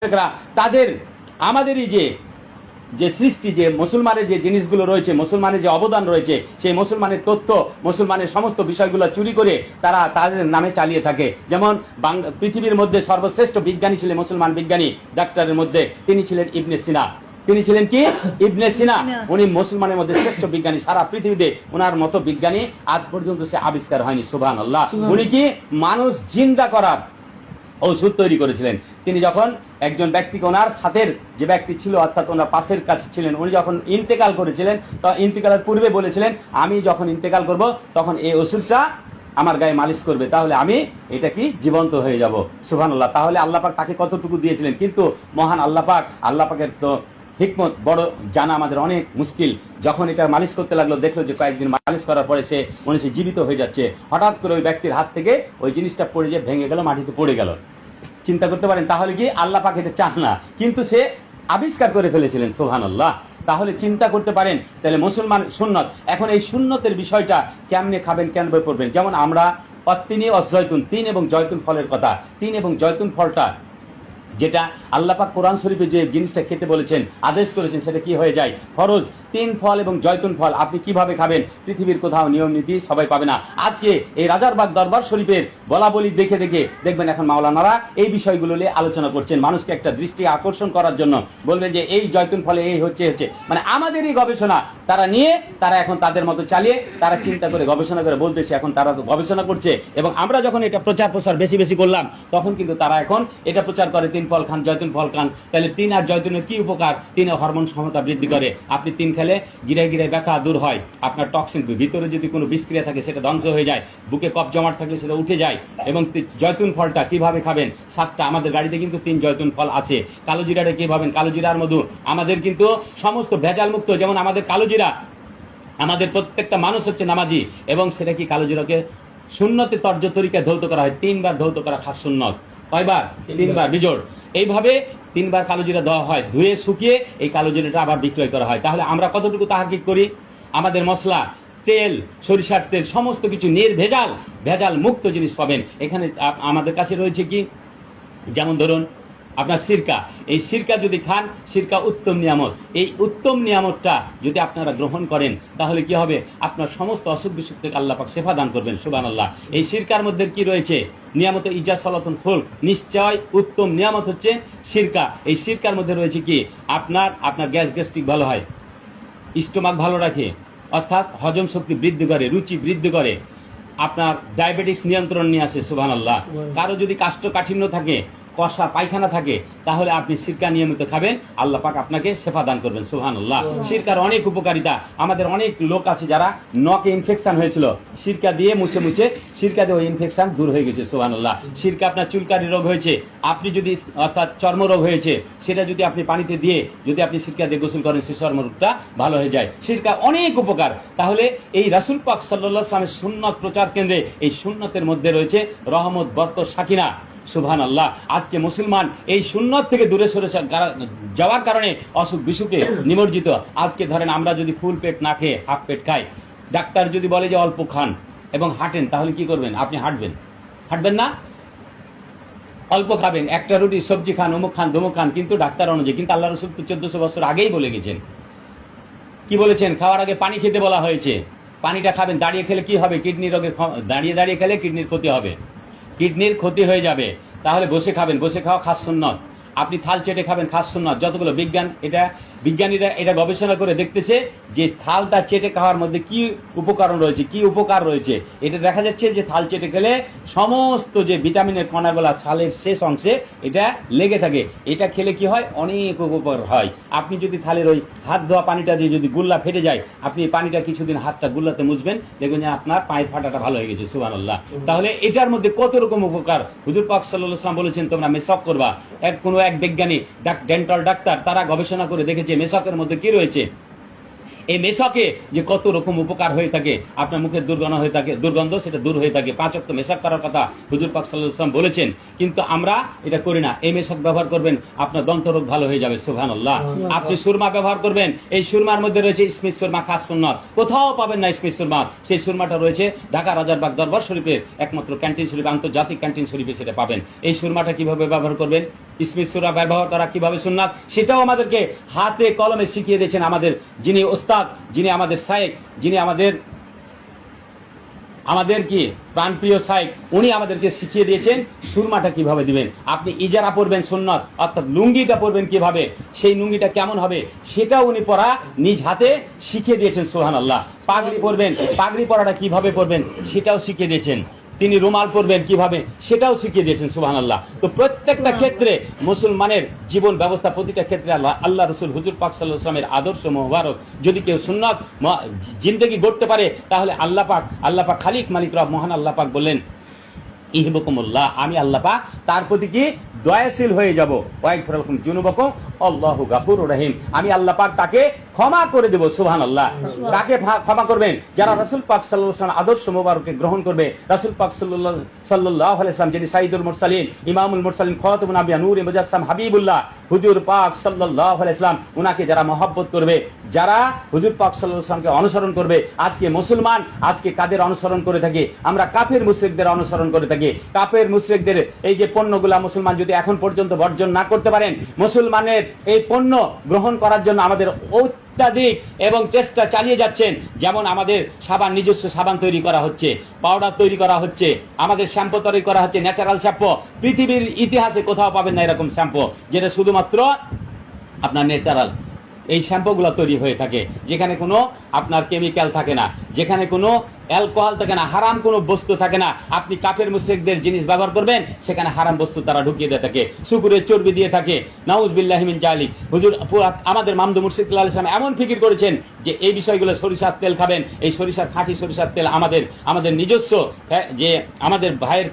তাদের আমাদেরই যে সৃষ্টি, যে মুসলমানের যে জিনিসগুলো রয়েছে, মুসলমানের যে অবদান রয়েছে, সেই মুসলমানের তথ্য, মুসলমানের সমস্ত বিষয়গুলো চুরি করে তারা তাদের নামে চালিয়ে থাকে। যেমন পৃথিবীর মধ্যে সর্বশ্রেষ্ঠ বিজ্ঞানী ছিলেন মুসলমান বিজ্ঞানী, ডাক্তারের মধ্যে তিনি ছিলেন ইবনে সিনা। তিনি ছিলেন কি? ইবনে সিনা। উনি মুসলমানের মধ্যে শ্রেষ্ঠ বিজ্ঞানী। সারা পৃথিবীতে ওনার মতো বিজ্ঞানী আজ পর্যন্ত সে আবিষ্কার হয়নি। সুবহানাল্লাহ। উনি কি মানুষ জিন্দা করার ঔষধ তৈরি করেছিলেন। তিনি যখন একজন ব্যক্তিকে, ওনার সাথের যে ব্যক্তি ছিল অর্থাৎ ওনার পাশের কাছে ছিলেন, উনি যখন ইন্তেকাল করেছিলেন, তখন ইন্তেকালের পূর্বে বলেছিলেন, আমি যখন ইন্তেকাল করব তখন এই ওষুধটা আমার গায়ে মালিশ করবে, তাহলে আমি এটা কি জীবন্ত হয়ে যাব। সুবহানাল্লাহ। তাহলে আল্লাহ পাক তাকে কতটুকু দিয়েছিলেন। কিন্তু মহান আল্লাহ পাকের তো হিকমত বড় জানা আমাদের অনেক মুশকিল। যখন এটা মালিশ করতে লাগলো, দেখলো যে কয়েকদিন মালিশ করার পরে সে জীবিত হয়ে যাচ্ছে। হঠাৎ করে ওই ব্যক্তির হাত থেকে ওই জিনিসটা পড়ে যে ভেঙে গেল, মাটিতে পড়ে গেল। চিন্তা করতে পারেন, তাহলে কি আল্লাহ পাক এটা চান না, কিন্তু সে আবিষ্কার করে ফেলেছিলেন। সুবহানাল্লাহ। তাহলে চিন্তা করতে পারেন, তাহলে মুসলমান সুন্নত। এখন এই সুন্নতের বিষয়টা কেমনে খাবেন, কেমনে পড়বেন। যেমন আমরা অত্তিনি অজয়তুন, তিন এবং জয়তুন ফলের কথা, তিন এবং জয়তুন ফলটা যেটা আল্লাহ পাক কোরআন শরীফে যে জিনিসটা খেতে বলেছেন, আদেশ করেছেন, সেটা কি হয়ে যায়? ফরজ। তিন ফল এবং জয়তুন ফল আপনি কিভাবে খাবেন? পৃথিবীর কোথাও নিয়ম নীতি সবাই পাবে না। আজকে এই রাজারবাগ দরবার শরীফের বলা বলি দেখে দেখবেন এখন মাওলানারা এই বিষয়গুলো নিয়ে আলোচনা করছেন, মানুষকে একটা দৃষ্টি আকর্ষণ করার জন্য। বলবেন যে এই জয়তুন ফলে এই হচ্ছে, মানে আমাদেরই গবেষণা তারা নিয়ে তারা এখন তাদের মতো চালিয়ে তারা চিন্তা করে গবেষণা করে বলতেছে। এখন তারা তো গবেষণা করছে, এবং আমরা যখন এটা প্রচার প্রসার বেশি করলাম, তখন কিন্তু তারা এখন এটা প্রচার করে, তিন ফল খান, জয়তুন ফল খান। তাহলে তিন আর জয়তুনের কি উপকার? তিনে হরমোন ক্ষমতা বৃদ্ধি করে। আপনি তিন খেলে গিরায় ব্যথা দূর হয়, আপনার টক্সিন ভিতরে যদি কোনো বিষক্রিয়া থাকে সেটা ধ্বংস হয়ে যায়, বুকে কফ জমাট থাকলে সেটা উঠে যায়। এবং জয়তুন ফলটা কিভাবে খাবেন? সাতটা, আমাদের গাড়িতে কিন্তু তিন জয়তুন ফল আছে। কালো জিরাটা কিভাবে? কালো জিরার মধু আমাদের কিন্তু সমস্ত ভেজাল মুক্ত। যেমন আমাদের কালো জিরা, আমাদের প্রত্যেকটা মানুষ হচ্ছে নামাজি, এবং সেটা কি কালো জিরাকে সুন্নতে তর্জ তরিকায় ধৌত করা হয়। 3 বার ধৌত করা খাস সুন্নত। কয়বার? 3 বার বিজোড়। এইভাবে 3 বার কালো জিরা দেওয়া হয়, ধুয়ে শুকিয়ে এই কালো জিরাটা আবার বিক্রয় করা হয়। তাহলে আমরা কতটুকু তাহাকিক করি? আমাদের মশলা, তেল, সরিষার তেল, সমস্ত কিছু ভেজাল মুক্ত জিনিস পাবেন এখানে। আমাদের কাছে রয়েছে কি? যেমন ধরুন আপনার সিরকা, এই সিরকা যদি খান, সিরকা উত্তম নিয়ামত। এই উত্তম নিয়ামতটা যদি আপনারা গ্রহণ করেন, তাহলে কি হবে? আপনার সমস্ত অসুখ বিসুখ থেকে আল্লাহ পাক শেফা দান করবেন। সুবহানাল্লাহ। এই সিরকার মধ্যে কি রয়েছে? নিয়ামত ইজা সালাতুন ফুল, নিশ্চয় উত্তম নিয়ামত হচ্ছে সিরকা। এই সিরকার মধ্যে রয়েছে কি? আপনার গ্যাস্ট্রিক ভালো হয়, স্টোমাক ভালো রাখে, অর্থাৎ হজম শক্তি বৃদ্ধি করে, রুচি বৃদ্ধি করে, আপনার ডায়াবেটিস নিয়ন্ত্রণ নিয়ে আসে। সুবহানাল্লাহ। কারো যদি কাষ্ঠকাঠিন্য থাকে, কষা পায়খানা থাকে, তাহলে আপনি সিরকা নিয়মিত খাবেন, আল্লাহ পাক আপনাকে শেফা দান করবেন। সুবহানাল্লাহ। সিরকার অনেক উপকারিতা। আমাদের অনেক লোক আছে যারা নকে ইনফেকশন হয়েছিল, সিরকা দিয়ে মুছে সিরকা দিয়ে ওই ইনফেকশন দূর হয়ে গেছে। সুবহানাল্লাহ। সিরকা আপনার চুলকানি রোগ হয়েছে, আপনি যদি অর্থাৎ চর্মরোগ হয়েছে, সেটা যদি আপনি পানিতে দিয়ে যদি আপনি সিরকা দিয়ে গোসল করেন, সেই চর্মরোগটা ভালো হয়ে যায়। সিরকা অনেক উপকার। তাহলে এই রাসূল পাক সাল্লাল্লাহু আলাইহি ওয়াসাল্লামের সুন্নাত প্রচার কেন্দ্রে এই সুন্নতের মধ্যে রয়েছে রহমত, বরকত, সাকিনা। সুবহানাল্লাহ। আজকে মুসলমান এই সুন্নত থেকে দূরে সরে যাওয়ার কারণে অসুখ বিসুখে নিমজ্জিত। আজকে ধরেন আমরা যদি ফুল পেট না খেয়ে হাফ পেট খাই, ডাক্তার যদি বলে যে অল্প খান এবং হাঁটেন, তাহলে কি করবেন? আপনি হাঁটবেন না? অল্প খাবেন, একটা রুটি সবজি খান, অমুক খান, ধমুক খান, কিন্তু ডাক্তার অনুযায়ী। কিন্তু আল্লাহ রাসূল তো 1400 বছর আগেই বলে গেছেন। কি বলেছেন? খাওয়ার আগে পানি খেতে বলা হয়েছে। পানিটা খাবেন। দাঁড়িয়ে খেলে কি হবে? কিডনি রোগের, দাঁড়িয়ে খেলে কিডনির ক্ষতি হবে, কিডনির ক্ষতি হয়ে যাবে। তাহলে বসে খাবেন, বসে খাওয়া খাস সুন্নত। আপনি থাল চেটে খাবেন, খাস সুন্নত। যতগুলো বিজ্ঞানীরা এটা গবেষণা করে দেখতেছে যে থালটা চেটে খাওয়ার মধ্যে কি উপকরণ রয়েছে, কি উপকার রয়েছে। এটা দেখা যাচ্ছে যে থাল চেটে খেলে সমস্ত যে ভিটামিনের কণাগুলা ছালের শেষ অংশে এটা লেগে থাকে। এটা খেলে কি হয়? অনেক উপকার হয়। আপনি যদি থালের ওই হাত ধোয়া পানিটা দিয়ে যদি গুল্লা ফেটে যায়, আপনি এই পানিটা কিছুদিন হাতটা গুল্লাতে মুছবেন, দেখবেন যে আপনার পায়ের ফাটাটা ভালো হয়ে গেছে। সুবহানাল্লাহ। তাহলে এটার মধ্যে কত রকম উপকার। হুজুর পাক সাল্লাল্লাহু আলাইহি ওয়াসাল্লাম বলেছেন তোমরা মেসক করবা। কোনো এক বিজ্ঞানী ডেন্টাল ডাক্তার তারা গবেষণা করে দেখেছে মেসকের মধ্যে কি রয়েছে। এই মেসকে যে কত রকম উপকার হয়ে থাকে, আপনার মুখের দুর্গন্ধ সেটা দূর হয়ে থাকে। 5 ওয়াক্ত মেসক করার কথা হুজুর পাক সাল্লাল্লাহু আলাইহি ওয়াসাল্লাম বলেছেন, কিন্তু আমরা এটা করি না। এই মেসক ব্যবহার করবেন, আপনার দন্ত রোগ ভালো হয়ে যাবে। সুবহানাল্লাহ। আপনি সুরমা ব্যবহার করবেন, এই সুরমার মধ্যে রয়েছে ইসমিত সুরমা, খাস সুন্নাত। কোথাও পাবেন না ইসমিত সুরমা। সেই সুরমাটা রয়েছে ঢাকা রাজারবাগ দরবার শরীফের একমাত্র ক্যান্টিন শরীফ, আন্তর্জাতিক ক্যান্টিন শরীফে সেটা পাবেন। এই সুরমাটা কিভাবে ব্যবহার করবেন? ইসমি সূরা ব্যবহার করা কিভাবে সুন্নাত, সেটাও আমাদেরকে হাতে কলমে শিখিয়ে দিয়েছেন আমাদের যিনি ওস্তাদ, যিনি আমাদের শায়েখ, যিনি আমাদের কি প্রাণপ্রিয় শায়েখ, উনি আমাদেরকে শিখিয়ে দিয়েছেন সুরমাটা কিভাবে দিবেন। আপনি ইজারা পড়বেন সুন্নাত, অর্থাৎ লুঙ্গিটা পরবেন কিভাবে, সেই লুঙ্গিটা কেমন হবে সেটাও উনি পড়া নিজ হাতে শিখিয়ে দিয়েছেন। সুবহানাল্লাহ। পাগড়ি পরবেন, পাগড়ি পরাটা কিভাবে পরবেন সেটাও শিখিয়ে দিয়েছেন। তিনি রুমাল পরবেন কিভাবে সেটাও শিখিয়ে দিয়েছেন। সুবহানাল্লাহ। তো প্রত্যেকটা ক্ষেত্রে মুসলমানের জীবন ব্যবস্থা, প্রতিটা ক্ষেত্রে আল্লাহ রসুল হুজুর পাক সাল্লাল্লাহু আলাইহি ওয়াসাল্লামের আদর্শ মোবারক যদি কেউ সুন্নাত জিন্দেগি গড়তে পারে, তাহলে আল্লাহ পাক খালিক মালিক রব মহান আল্লাহ পাক বললেন ইহবুকুমুল্লাহ, আমি আল্লাহ পাক তার প্রতি কি দয়াশীল হয়ে যাব। ওয়াইগফির লাকুম যুনুবাকুম আল্লাহু গাফুরুর রহিম, আমি আল্লাহ পাক তাকে ক্ষমা করে দেব। সুবহানাল্লাহ। কাকে ক্ষমা করবেন? যারা রাসূল পাক সাল্লাল্লাহু আলাইহি ওয়াসাল্লাম আদর্শ মোবারককে গ্রহণ করবে। রাসূল পাক সাল্লাল্লাহু আলাইহি ওয়াসাল্লাম যিনি সাইয়্যিদুল মুরসালিন, ইমামুল মুরসালিন, খাতামুন নাবিয়্যিন, নূরে মুজাসসাম, হাবিবুল্লাহ হুজুর পাক সাল্লাল্লাহু আলাইহি ওয়াসাল্লাম, উনাকে যারা মহব্বত করবে, যারা হুজুর পাক সাল্লাল্লাহু আলাইহি ওয়াসাল্লামকে অনুসরণ করবে। আজকে মুসলমান আজকে কাদের অনুসরণ করে থাকে? আমরা কাফের মুশরিকদের অনুসরণ করে থাকি। কাফের মুশরিকদের এই যে পণ্যগুলা মুসলমান যদি এখন পর্যন্ত বর্জন না করতে পারেন, মুসলমানের এই পণ্য গ্রহণ করার জন্য আমাদের অত্যাধিক এবং চেষ্টা চালিয়ে যাচ্ছেন। যেমন আমাদের সাবান, নিজস্ব সাবান তৈরি করা হচ্ছে, পাউডার তৈরি করা হচ্ছে, আমাদের শ্যাম্পু তৈরি করা হচ্ছে, ন্যাচারাল শ্যাম্পু। পৃথিবীর ইতিহাসে কোথাও পাবেন না এরকম শ্যাম্পু যেটা শুধুমাত্র আপনার ন্যাচারাল। এই শ্যাম্পুগুলো তৈরি হয়ে থাকে যেখানে কোনো আপনার কেমিক্যাল থাকে না, যেখানে কোনো অ্যালকোহল থাকে না, হারাম কোনো বস্তু থাকে না। আপনি কাফের মুশরিকদের জিনিস ব্যবহার করবেন, সেখানে হারাম বস্তু তারা ঢুকিয়ে দিয়ে থাকে, শুকুরের চর্বি দিয়ে থাকে। নাউজুবিল্লাহি মিন জালিক। হুজুর আমাদের মামদু মুর্শিদ সাল্লাল্লাহু আলাইহি ওয়াসাল্লাম এমন ফিকির করেছেন যে এই বিষয়গুলো, সরিষার তেল খাবেন, এই সরিষার খাঁটি সরিষার তেল আমাদের নিজস্ব যে আমাদের ভাইয়ের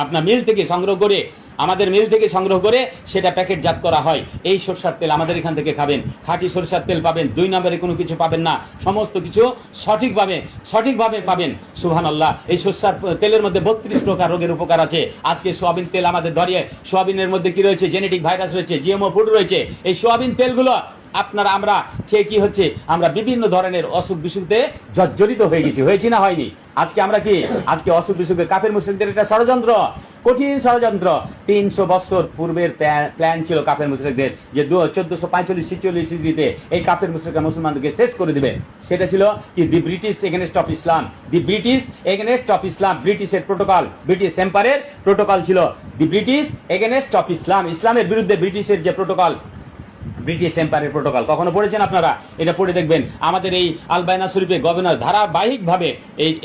আপনার মিল থেকে সংগ্রহ করে, আমাদের মিল থেকে সংগ্রহ করে সেটা প্যাকেটজাত করা হয়। এই সরষার তেল আমাদের এখান থেকে খাবেন, খাঁটি সরষার তেল পাবেন, 2 নম্বরে কোনো কিছু পাবেন না, সমস্ত কিছু সঠিকভাবে পাবেন। সুবহানাল্লাহ। এই সরষার তেলের মধ্যে 32 প্রকার রোগের উপকার আছে। আজকে সোয়াবিন তেল আমাদের ধরিয়ে, সোয়াবিনের মধ্যে কি রয়েছে? জেনেটিক ভাইরাস রয়েছে, জিএমও ফুড রয়েছে। এই সোয়াবিন তেলগুলো আমরা খেয়ে কি হচ্ছে? আমরা বিভিন্ন ধরনের অসুখ বিসুখে জর্জরিত হয়ে গেছি। হয়েছি না হয়নি? আজকে আমরা কি অসুখ বিসুখে কাফের মুশরিকদের একটা ষড়যন্ত্র, কঠিন ষড়যন্ত্র। 300 বছর পূর্বের প্ল্যান ছিল কাফের মুশরিকদের যে 1445-46 হিজরিতে এই কাফের মুশরিকরা মুসলমানদেরকে শেষ করে দিবে। সেটা ছিল কি? The British against of Islam. The British against of Islam. ব্রিটিশের প্রোটোকল, ব্রিটিশ এম্পায়ারের প্রোটোকল ছিল the British against of Islam. ইসলামের বিরুদ্ধে ব্রিটিশের যে প্রোটোকল, ব্রিটিশ এম্পায়ারের প্রোটোকল। কখনো পড়েছেন আপনারা? এটা পড়ে দেখবেন। আমাদের এই আলবায়না শরীফে গভর্নর ধারাবাহিকভাবে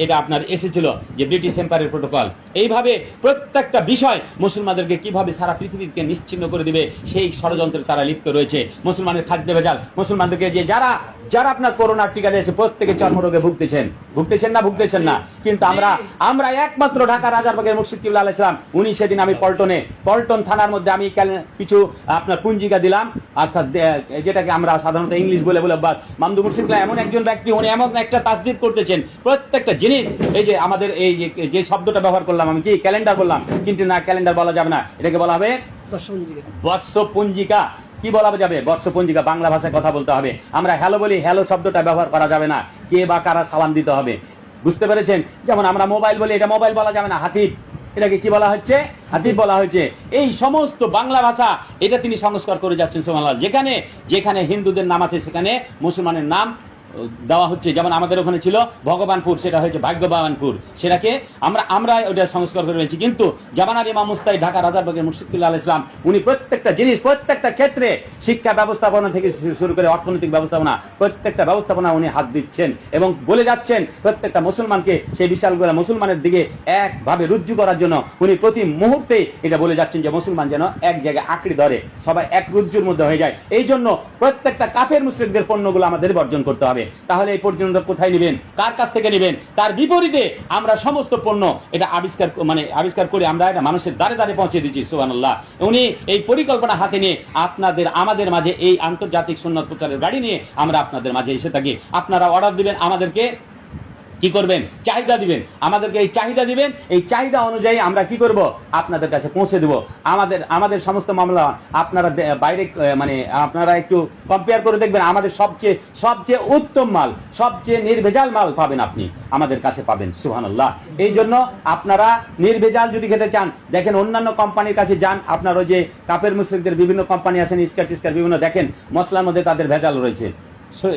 এটা আপনার এসেছিল যে ব্রিটিশ এম্পায়ারের প্রোটোকল। এইভাবে প্রত্যেকটা বিষয় মুসলমানদেরকে কিভাবে সারা পৃথিবীকে নিশ্চিহ্ন করে দিবে সেই ষড়যন্ত্রে তারা লিপ্ত রয়েছে। মুসলমানের খাদ্য ভেজাল, মুসলমানদেরকে যে যারা আপনার করোনার টিকা দিয়েছে প্রত্যেকে চর্মরোগে ভুগতেছেন না। কিন্তু আমরা একমাত্র ঢাকা রাজারবাগের মুর্শিদ কিবলা আলাইহিস সালাম, উনি সেদিন আমি পল্টন থানার মধ্যে আমি কিছু আপনার পুঞ্জিকা দিলাম, অর্থাৎ যেটাকে আমরা সাধারণত ইংলিশ বলে বাস। মামদু মুর্শিদ এমন একজন ব্যক্তি, উনি এমন একটা তাসদিদ করতেছেন প্রত্যেকটা জিনিস। এই যে আমাদের এই যে শব্দটা ব্যবহার করলাম আমি, কি ক্যালেন্ডার বললাম, কিন্তু না, ক্যালেন্ডার বলা যাবে না, এটাকে বলা হবে বর্ষপঞ্জিকা। কি বলা যাবে? বর্ষপঞ্জিকা। বাংলা ভাষায় কথা বলতে হবে। আমরা হ্যালো বলি, হ্যালো শব্দটা ব্যবহার করা যাবে না। কে বা কারা সালাম দিতে হবে, বুঝতে পেরেছেন? যেমন আমরা মোবাইল বলি, এটা মোবাইল বলা যাবে না, হাতিব। এটাকে কি বলা হচ্ছে? হাতিব বলা হয়েছে। এই সমস্ত বাংলা ভাষা এটা তিনি সংস্কার করে যাচ্ছেন। সুবহানাল্লাহ। যেখানে হিন্দুদের নাম আছে সেখানে মুসলমানের নাম দেওয়া হচ্ছে। যেমন আমাদের ওখানে ছিল ভগবানপুর, সেটা হয়েছে ভাগ্যবানপুর। সেটাকে আমরা ওটা সংস্কার করে ফেলেছি। কিন্তু জামানার ইমাম মুস্তাই ঢাকা রাজারবাগের মুর্শিদ কিবলা আলাইহিস সালাম, উনি প্রত্যেকটা জিনিস, প্রত্যেকটা ক্ষেত্রে, শিক্ষা ব্যবস্থাপনা থেকে শুরু করে অর্থনৈতিক ব্যবস্থাপনা, প্রত্যেকটা ব্যবস্থাপনা উনি হাত দিচ্ছেন এবং বলে যাচ্ছেন প্রত্যেকটা মুসলমানকে সেই বিশালগুলা মুসলমানের দিকে একভাবে রুজু করার জন্য উনি প্রতি মুহূর্তে এটা বলে যাচ্ছেন যে মুসলমান যেন এক জায়গায় আঁকড়ে ধরে, সবাই এক রুজ্জুর মধ্যে হয়ে যায়। এই জন্য প্রত্যেকটা কাফের মুশরিকদের পণ্যগুলো আমাদের বর্জন করতে হবে। তাহলে এই পর্যন্ত কোথায় নেবেন? কার কাছ থেকে নেবেন? তার বিপরীতে আমরা সমস্ত পণ্য এটা আবিষ্কার করে আমরা এটা মানুষের দ্বারে দ্বারে পৌঁছে দিচ্ছি। সুবহানাল্লাহ। উনি এই পরিকল্পনা হাতে নিয়ে আমাদের মাঝে এই আন্তর্জাতিক সুন্নাত প্রচারের গাড়ি নিয়ে আমরা আপনাদের মাঝে এসে থাকি। আপনারা অর্ডার দিবেন আমাদেরকে, কি করবেন? চাহিদা দিবেন, আমাদেরকে এই চাহিদা দিবেন, এই চাহিদা অনুযায়ী আমরা কি করব? আপনাদের কাছে পৌঁছে দেব। আমাদের সমস্ত মামলা আপনারা বাইরে মানে আপনারা একটু কম্পেয়ার করে দেখবেন, আমাদের সবচেয়ে উত্তম মাল, সবচেয়ে নির্ভেজাল মাল পাবেন, আপনি আমাদের কাছে পাবেন। সুবহানাল্লাহ। এই জন্য আপনারা নির্ভেজাল যদি খেতে চান, দেখেন অন্যান্য কোম্পানির কাছে যান, আপনার ওই যে কাপের মুশরিকদের বিভিন্ন কোম্পানি আছেন, ইস্কার বিভিন্ন, দেখেন মশলার মধ্যে তাদের ভেজাল রয়েছে,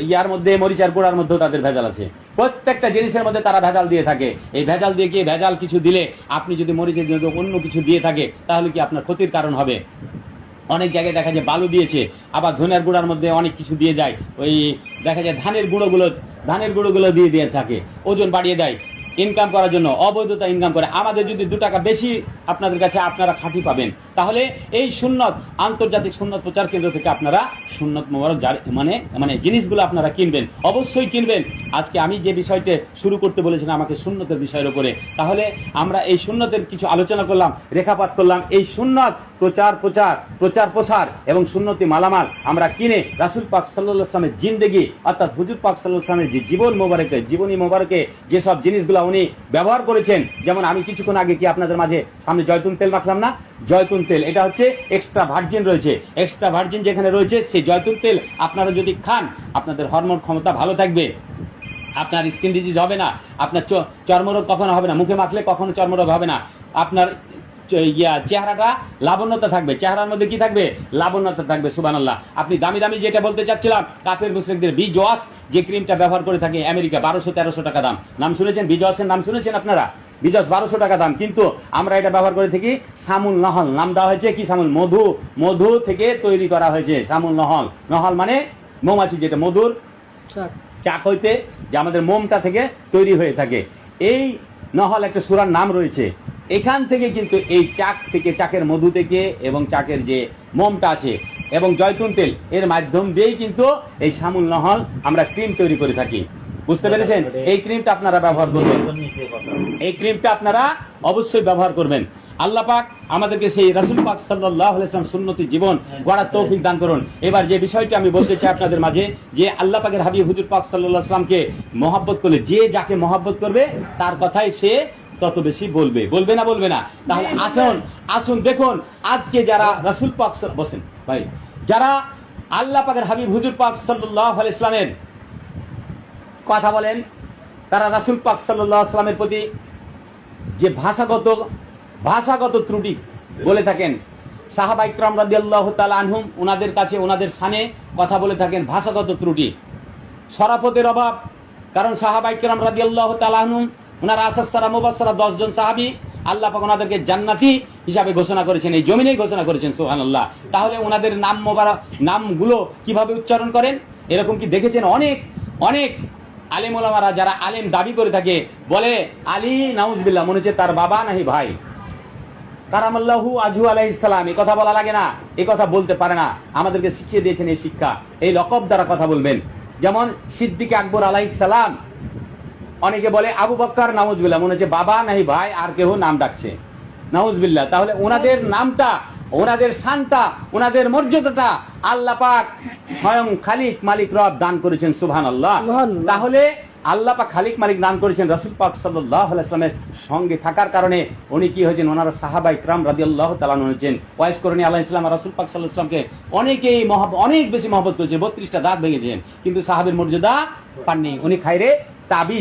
ইয়ার মধ্যে মরিচার গুঁড়ার মধ্যেও তাদের ভেজাল আছে, প্রত্যেকটা জিনিসের মধ্যে তারা ভেজাল দিয়ে থাকে। এই ভেজাল দিয়ে গিয়ে ভেজাল কিছু দিলে, আপনি যদি মরিচের জন্য অন্য কিছু দিয়ে থাকে, তাহলে কি আপনার ক্ষতির কারণ হবে? অনেক জায়গায় দেখা যায় বালু দিয়েছে, আবার ধনিয়ার গুঁড়ার মধ্যে অনেক কিছু দিয়ে যায়, ওই দেখা যায় ধানের গুঁড়োগুলো দিয়ে থাকে, ওজন বাড়িয়ে দেয় ইনকাম করার জন্য, অবৈধতা ইনকাম করে। আমাদের যদি 2 টাকা বেশি আপনাদের কাছে আপনারা খাঁটি পাবেন, তাহলে এই সুন্নত আন্তর্জাতিক সুন্নত প্রচার কেন্দ্র থেকে আপনারা সুন্নত মোবারক মানে জিনিসগুলো আপনারা কিনবেন, অবশ্যই কিনবেন। আজকে আমি যে বিষয়টা শুরু করতে বলেছিলাম আমাকে সুন্নতের বিষয়ের উপরে, তাহলে আমরা এই সুন্নতের কিছু আলোচনা করলাম, রেখাপাত করলাম। এই সুন্নত প্রচার প্রসার এবং সুন্নতি মালামাল আমরা কিনে রাসূল পাক সাল্লাল্লাহু আলাইহি ওয়াসাল্লামের জিন্দেগি অর্থাৎ হুজুর পাক সাল্লাল্লাহু আলাইহি ওয়াসাল্লামের যে জীবনী মোবারকে যেসব জিনিসগুলো উনি ব্যবহার করেছেন, যেমন আমি কিছুক্ষণ আগে কি আপনাদের মাঝে সামনে জয়তুন তেল মাখলাম না? জয়তুন তেল এটা হচ্ছে এক্সট্রা ভার্জিন রয়েছে, এক্সট্রা ভার্জিন যেখানে রয়েছে সেই জয়তুন তেল আপনারা যদি খান, আপনাদের হরমোন ক্ষমতা ভালো থাকবে, আপনার স্কিন ডিজিজ হবে না, আপনার চর্মরোগ কখনো হবে না, মুখে মাখলে কখনো চর্মরোগ হবে না, আপনার চেহারাটা লাবণ্যতা থাকবে, চেহারার মধ্যে কি থাকবে? লাবণ্যতা থাকবে। সুবহানাল্লাহ। আপনি দামি যেটা বলতে চাচ্ছিলাম, কাফের মুশরিকদের বিজওয়াস যে ক্রিমটা ব্যবহার করে থাকে আমেরিকা, 1200-1300 টাকা দাম, নাম শুনেছেন? বিজওয়াসের নাম শুনেছেন আপনারা? বিজওয়াস 1200 টাকা দাম, কিন্তু আমরা এটা ব্যবহার করে থাকি সামুল নহল, নাম দেওয়া হয়েছে কি? সামুল, মধু থেকে তৈরি করা হয়েছে সামুল নহল মানে মৌমাছি, যেটা মধুর চাক হইতে যে আমাদের মোমটা থেকে তৈরি হয়ে থাকে। এই নহল একটা সূরার নাম রয়েছে, এখান থেকে কিন্তু এই চাকের মধু থেকে এবং চাকের যে মোমটা আছে এবং জয়তুন তেল এর মাধ্যম দিয়েই কিন্তু এই সামুল নহল আমরা ক্রিম তৈরি করে থাকি। বুঝতে পেরেছেন? এই ক্রিমটা আপনারা ব্যবহার করবেন, এই ক্রিমটা আপনারা অবশ্যই ব্যবহার করবেন। আল্লাহ পাক আমাদেরকে সেই রাসূল পাক সাল্লাল্লাহু আলাইহি ওয়াসাল্লাম সুন্নতি জীবন গড়ার তৌফিক দান করুন। এবার যে বিষয়টি আমি বলতে চাই আপনাদের মাঝে, যে আল্লাহ পাকের হাবিব হুজুর পাক সাল্লাল্লাহু আলাইহি ওয়াসাল্লামকে মহব্বত করলে, যে যাকে মহব্বত করবে তার কথাই সে তত বেশি বলবে না? তাহলে আসুন দেখুন, আজকে যারা রাসূল পাক বসেন ভাই, যারা আল্লাহ পাকের হাবিব হুজুর পাক সাল্লাল্লাহু আলাইহি ওয়াসাল্লামের কথা বলেন, তারা রাসূল পাক সাল্লাল্লাহু আলাইহি ওয়াসাল্লামের প্রতি যে ভাষাগত ত্রুটি বলে থাকেন, সাহাবা ইকরাম রাদিয়াল্লাহু তাআলা আনহুম ওনাদের কাছে ওনাদের শানে কথা বলে থাকেন ভাষাগত ত্রুটি, শরাফতের অভাব। কারণ সাহাবা ইকরাম রাদিয়াল্লাহু তাআলা আনহুম ওনারা আসাসারা মুবাশশারা 10 জন সাহাবী, আল্লাহ পাক ওনাদেরকে জান্নাতি হিসাবে ঘোষণা করেছেন, এই জমিনেই ঘোষণা করেছেন। সুবহানাল্লাহ। তাহলে ওনাদের নামগুলো কিভাবে উচ্চারণ করেন? এরকম কি দেখেছেন? অনেক আলেম ওলামারা যারা আলেম দাবি করে থাকে, বলে আলী নাউজুবিল্লাহ, মনে হচ্ছে তার বাবা নাহি ভাই, কারামাল্লাহু আজহু আলাইহিস সালাম। এই কথা বলা লাগে না, এই কথা বলতে পারে না। আমাদেরকে শিখিয়ে দিয়েছেন এই শিক্ষা, এই লকব দ্বারা কথা বলবেন। যেমন সিদ্দিক আকবর আলাইহিস সালাম, অনেকে বলে আবু বকর, নাউজুবিল্লাহ, মনে হচ্ছে বাবা নাহি ভাই, আর কেউ নাম ডাকছে, নাউজুবিল্লাহ। তাহলে ওনাদের নামটা, ওনাদের শানটা, ওনাদের মর্যাদাটা আল্লাহ পাক স্বয়ং খালিক মালিক রব দান করেছেন। সুবহানাল্লাহ। তাহলে আল্লাহ পাক খালিক মালিক দান করেছেন রাসূল পাক সাল্লাল্লাহু আলাইহি ওয়াসাল্লামের সঙ্গে থাকার কারণে উনি কি হয়েছেন? ওনারা সাহাবা ইকরাম রাদিয়াল্লাহু তাআলা হয়েছেন। ওয়াইস করণী আলাইহিস সালাম রাসূল পাক সাল্লাল্লাহু আলাইহি ওয়াসাল্লামকে অনেক বেশি মহব্বত করেছে, 32টা দাঁত ভেঙেছেন, কিন্তু সাহাবীর মর্যাদা পাননি। উনি খায়রে তাবি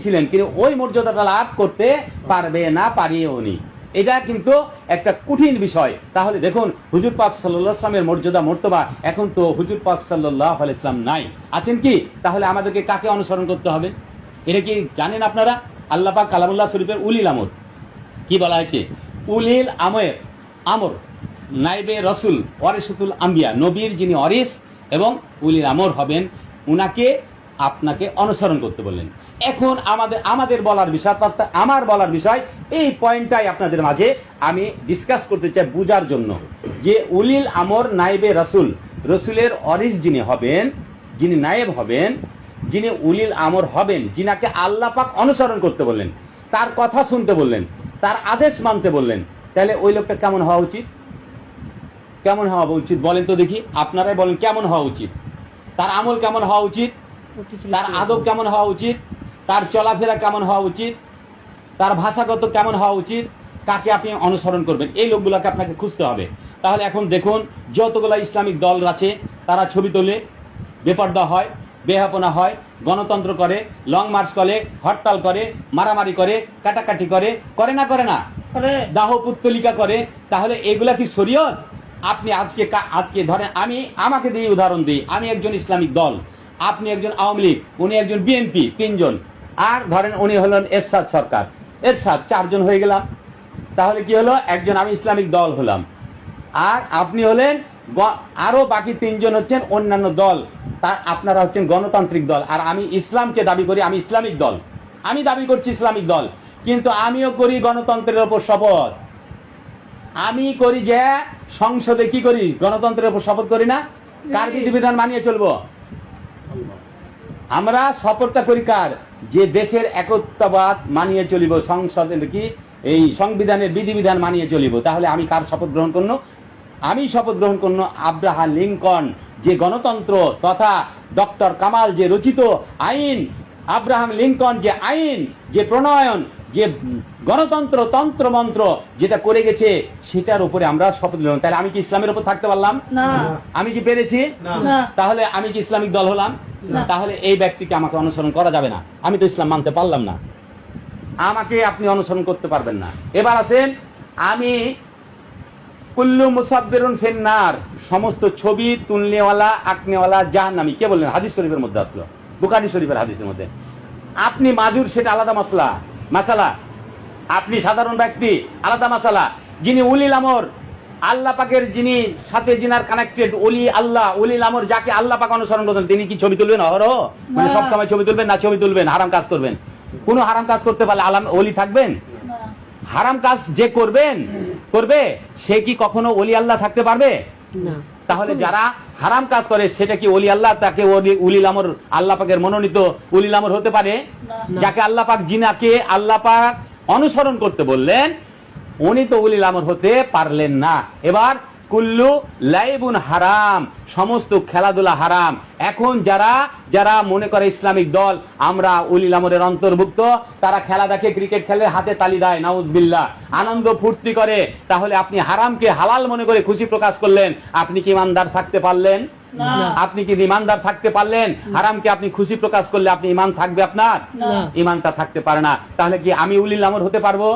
ছিলেন, কিন্তু ওই মর্যাদাটা লাভ করতে পারবে না, পারিয়ে উনি। এটা কিন্তু একটা কঠিন বিষয়। তাহলে দেখুন হুজুর পাক সাল্লাল্লাহু আলাইহি ওয়াসাল্লামের মর্যাদা মর্তবা, এখন তো হুজুর পাক সাল্লাল্লাহু আলাইহি ওয়াসাল্লাম নাই, আছেন কি? তাহলে আমাদেরকে কাকে অনুসরণ করতে হবে? এটা কি জানেন আপনারা? আল্লাহ পাক কালামুল্লাহ শরীফের উলিল আমর কি বলা হয়েছে? উলিল আমর নাইবে রসুল ওয়ারিসুল আম্বিয়া, নবীর যিনি ওয়ারিস এবং উলিল আমর হবেন, উনাকে আপনাকে অনুসরণ করতে বললেন। এখন আমাদের বলার বিষয়, আমার বলার বিষয়, এই পয়েন্টটাই আপনাদের মাঝে আমি ডিসকাস করতে চাই বুঝার জন্য, যে উলিল আমর নাইবে রসুলের ওয়ারিস যিনি হবেন, যিনি নায়েব হবেন, যিনি উলিল আমর হবেন, যিনাকে আল্লাহ পাক অনুসরণ করতে বললেন, তার কথা শুনতে বললেন, তার আদেশ মানতে বললেন, তাহলে ওই লোকটা কেমন হওয়া উচিত? বলেন তো দেখি, আপনারাই বলেন কেমন হওয়া উচিত? তার আমল কেমন হওয়া উচিত? তার আদব কেমন হওয়া উচিত, তার চলাফেরা কেমন হওয়া উচিত, তার ভাষাগত কেমন হওয়া উচিত, কাকে আপনি অনুসরণ করবেন, এই লোকগুলোকে আপনাকে খুঁজতে হবে। তাহলে এখন দেখুন যতগুলো ইসলামিক দল আছে তারা ছবি তোলে, বেপর্দা হয়, বেহাপনা হয়, গণতন্ত্র করে, লং মার্চ করে, হরতাল করে, মারামারি করে, কাটাকাটি করে, করে না করে না, দাহ পুত্তলিকা করে। তাহলে এগুলা কি শরীয়ত? আপনি আজকে ধরেন, আমাকে দিয়ে উদাহরণ দিই, আমি একজন ইসলামিক দল, আপনি একজন আওয়ামী লীগ, উনি একজন বিএনপি, 3 জন, আর ধরেন উনি হলেন এরশাদ সরকার, এরশাদ, 4 জন হয়ে গেলাম। তাহলে কি হলো, একজন আমি ইসলামিক দল হলাম, আর আপনি হলেন আরো বাকি 3 জন হচ্ছেন অন্যান্য দল, তার আপনারা হচ্ছেন গণতান্ত্রিক দল। আর আমি ইসলামকে দাবি করি, আমি ইসলামিক দল, আমি দাবি করছি ইসলামিক দল, কিন্তু আমিও করি গণতন্ত্রের ওপর শপথ। আমি করি যে সংসদে কি করি, গণতন্ত্রের ওপর শপথ করি না? কার বিধিবিধান মানিয়ে চলবো? আমরা শপথটা করি কার? যে দেশের একত্ববাদ মানিয়ে চলিব, সংসদের কি এই সংবিধানের বিধিবিধান মানিয়ে চলিব। তাহলে আমি কার শপথ গ্রহণ করব? আমি শপথ গ্রহণ করব আব্রাহাম লিঙ্কন যে গণতন্ত্র তথা ডক্টর কামাল যে রচিত আইন, আব্রাহাম লিঙ্কন যে আইন, যে প্রণয়ন, যে গণতন্ত্র তন্ত্র মন্ত্র যেটা করে গেছে, সেটার উপরে আমরা শপথ নিলাম। তাহলে আমি কি ইসলামের উপর থাকতে পারলাম না? আমি কি পেরেছি? তাহলে আমি কি ইসলামিক দল হলাম? তাহলে এই ব্যক্তিকে আমাকে অনুসরণ করা যাবে না, আমি তো ইসলাম মানতে পারলাম না, আমাকে আপনি অনুসরণ করতে পারবেন না। এবার আসেন, আমি কুল্লু মুসাব্বিরুন ফিন্নার, সমস্ত ছবি তুলনেওয়ালা আঁকনেওয়ালা জাহান্নামী। কে বললেন? হাদিস শরীফের মধ্যে আসলো, বুখারী শরীফের হাদিসের মধ্যে। আপনি মাজুর, সেটা আলাদা মাসালা, আপনি সাধারণ ব্যক্তি, আলাদা মাসালা। যিনি উলিল আমর, আল্লাহ পাকের যিনি সাথে যিনার কানেক্টেড, ওলি আল্লাহ, উলিল আমর, যাকে আল্লাহ পাক অনুসরণ করতেন, তিনি কি ছবি তুলবেন অহরহ? মানে সবসময় ছবি তুলবেন না? ছবি তুলবেন, হারাম কাজ করবেন। কোন হারাম কাজ করতে পারলে ওলি থাকবেন? হারাম কাজ যে করবে সে কি কখনো ওলি আল্লাহ থাকতে পারবে? তাহলে যারা হারাম কাজ করে সেটা কি ওলি আল্লাহ, তাকে উলিল আমর, আল্লাহ পাকের মনোনীত উলিল আমর হতে পারে? যাকে আল্লাহ পাক, যিনাকে আল্লাহ পাক অনুসরণ করতে বললেন, উনি তো উলিল আমর হতে পারলেন না। এবার কুল্লু লাইবুন হারাম, সমস্ত খেলাধুলা হারাম। এখন যারা মনে করে ইসলামিক দল আমরা উলিল আমরের অন্তর্ভুক্ত, তারা খেলা দেখে, ক্রিকেট খেলে, হাতে তালি দেয়, নাউজুবিল্লাহ, আনন্দ ফুর্তি করে, তাহলে আপনি হারামকে হালাল মনে করে খুশি প্রকাশ করলেন, আপনি কি ইমানদার থাকতে পারলেন? আপনি কি ইমানদার থাকতে পারলেন? হারামকে আপনি খুশি প্রকাশ করলে আপনি ইমান থাকবে? আপনার ইমানটা থাকতে পারে না। তাহলে কি আমি উলিল আমর হতে পারবো?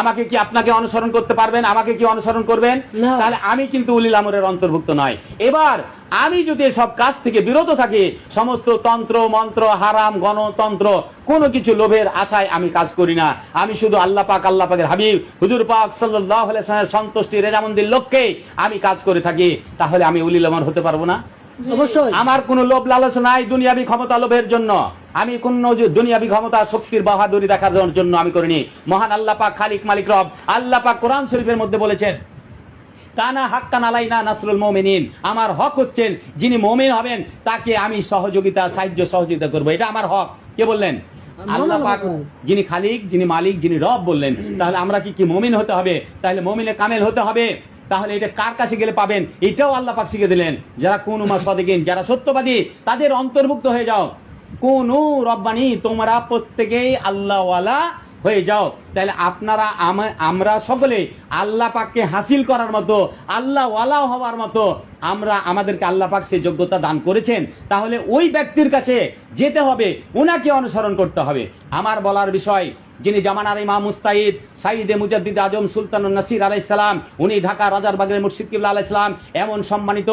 আমাকে কি আপনাকে অনুসরণ করতে পারবেন? আমাকে কি অনুসরণ করবেন? তাহলে আমি কিন্তু উলিল আমরের অন্তর্ভুক্ত নয়। এবার আমি যদি সব কাজ থেকে বিরত থাকি, সমস্ত তন্ত্র মন্ত্র, হারাম, গণতন্ত্র, কোনো কিছু লোভের আশায় আমি কাজ করি না, আমি শুধু আল্লাহ পাকের হাবিব হুজুর পাক সাল্লাল্লাহু আলাইহি ওয়াসাল্লামের সন্তুষ্টি রেজামন্দির লক্ষ্যে আমি কাজ করে থাকি, তাহলে আমি উলিল আমর হতে পারবো না? অবশ্যই। আমার কোনো লোভ লালচ নাই দুনিয়াবি ক্ষমতা লোভের জন্য, আমি কোন দুনিয়াবি ক্ষমতা শক্তির বাহাদুরি দেখার জন্য আমি করিনি। মহান আল্লাহ পাক, খালিক মালিক রব আল্লাহ পাক কোরআন শরীফের মধ্যে বলেছেন, কানা হাক্কান আলাইনা নাসরুল মুমিনিন, আমার হক হচ্ছেন যিনি মুমিন হবেন তাকে আমি সাহায্য সহযোগিতা করব, এটা আমার হক। কে বললেন? আল্লাহ পাক, যিনি খালিক, যিনি মালিক, যিনি রব বললেন। তাহলে আমরা কি মুমিন হতে হবে? তাহলে মুমিনে কামেল হতে হবে। তাহলে এটা কার কাছে গেলে পাবেন? এটাও আল্লাহ পাক শিখিয়ে দিলেন, যারা কুনু মা সাদিকিন, যারা সত্যবাদী তাদের অন্তর্ভুক্ত হয়ে যাও। কুনু রব্বানি, তোমরা প্রত্যেকেই আল্লাহওয়ালা হয়ে যাও। তাহলে আমরা সকলে আল্লাহ পাককে হাসিল করার মতো, আল্লাহওয়ালা হওয়ার মতো আমাদেরকে আল্লাহ পাক সেই যোগ্যতা দান করেছেন। তাহলে ওই ব্যক্তির কাছে যেতে হবে, ওনাকে অনুসরণ করতে হবে। আমার বলার বিষয়, যিনি জামানার ইমাম মুস্তাহিদ সাইদে মুজাদ্দিদ আজম সুলতানুন নাসির আলাইহিস সালাম, উনি ঢাকা রাজারবাগের মুর্শিদ কিবলা আলাইহিস সালাম, এমন সম্মানিত